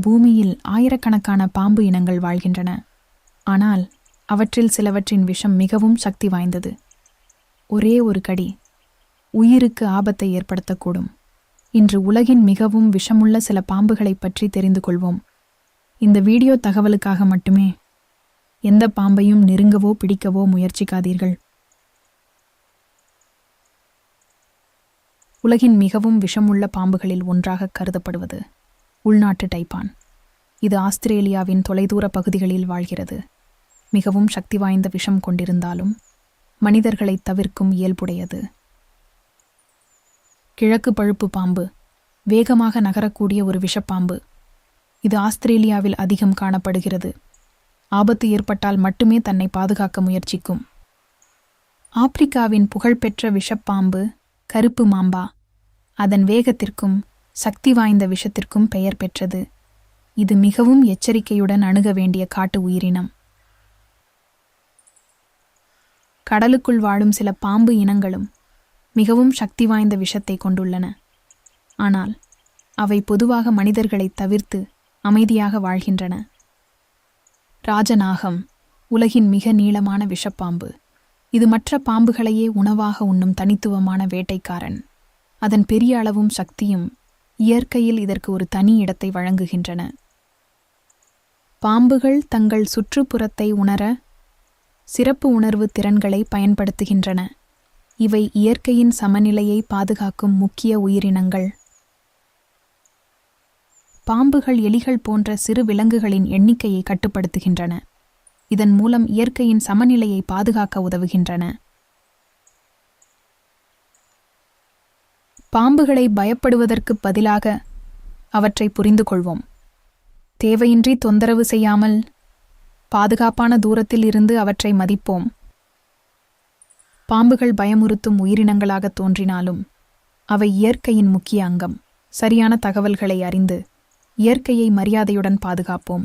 பூமியில் ஆயிரக்கணக்கான பாம்பு இனங்கள் வாழ்கின்றன. ஆனால் அவற்றில் சிலவற்றின் விஷம் மிகவும் சக்தி வாய்ந்தது. ஒரே ஒரு கடி உயிருக்கு ஆபத்தை ஏற்படுத்தக்கூடும். இன்று உலகின் மிகவும் விஷமுள்ள சில பாம்புகளைப் பற்றி தெரிந்து கொள்வோம். இந்த வீடியோ தகவலுக்காக மட்டுமே. எந்த பாம்பையும் நெருங்கவோ பிடிக்கவோ முயற்சிக்காதீர்கள். உலகின் மிகவும் விஷமுள்ள பாம்புகளில் ஒன்றாக கருதப்படுவது உள்நாட்டு டைப்பான். இது ஆஸ்திரேலியாவின் தொலைதூர பகுதிகளில் வாழ்கிறது. மிகவும் சக்தி வாய்ந்த விஷம் கொண்டிருந்தாலும் மனிதர்களை தவிர்க்கும் இயல்புடையது. கிழக்கு பழுப்பு பாம்பு வேகமாக நகரக்கூடிய ஒரு விஷப்பாம்பு. இது ஆஸ்திரேலியாவில் அதிகம் காணப்படுகிறது. ஆபத்து ஏற்பட்டால் மட்டுமே தன்னை பாதுகாக்க முயற்சிக்கும். ஆப்பிரிக்காவின் புகழ்பெற்ற விஷப்பாம்பு கருப்பு மாம்பா. அதன் வேகத்திற்கும் சக்தி வாய்ந்த விஷத்திற்கும் பெயர் பெற்றது. இது மிகவும் எச்சரிக்கையுடன் அணுக வேண்டிய காட்டு உயிரினம். கடலுக்குள் வாழும் சில பாம்பு இனங்களும் மிகவும் சக்தி வாய்ந்த விஷத்தை கொண்டுள்ளன. ஆனால் அவை பொதுவாக மனிதர்களை தவிர்த்து அமைதியாக வாழ்கின்றன. ராஜநாகம் உலகின் மிக நீளமான விஷப்பாம்பு. இது மற்ற பாம்புகளையே உணவாக உண்ணும் தனித்துவமான வேட்டைக்காரன். அதன் பெரிய அளவும் சக்தியும் இயற்கையில் இதற்கு ஒரு தனி இடத்தை வழங்குகின்றன. பாம்புகள் தங்கள் சுற்றுப்புறத்தை உணர சிறப்பு உணர்வு திறன்களை பயன்படுத்துகின்றன. இவை இயற்கையின் சமநிலையை பாதுகாக்கும் முக்கிய உயிரினங்கள். பாம்புகள் எலிகள் போன்ற சிறு விலங்குகளின் எண்ணிக்கையை கட்டுப்படுத்துகின்றன. இதன் மூலம் இயற்கையின் சமநிலையை பாதுகாக்க உதவுகின்றன. பாம்புகளை பயப்படுவதற்கு பதிலாக அவற்றை புரிந்து கொள்வோம். தேவையின்றி தொந்தரவு செய்யாமல் பாதுகாப்பான தூரத்தில் இருந்து அவற்றை மதிப்போம். பாம்புகள் பயமுறுத்தும் உயிரினங்களாக தோன்றினாலும் அவை இயற்கையின் முக்கிய அங்கம். சரியான தகவல்களை அறிந்து இயற்கையை மரியாதையுடன் பாதுகாப்போம்.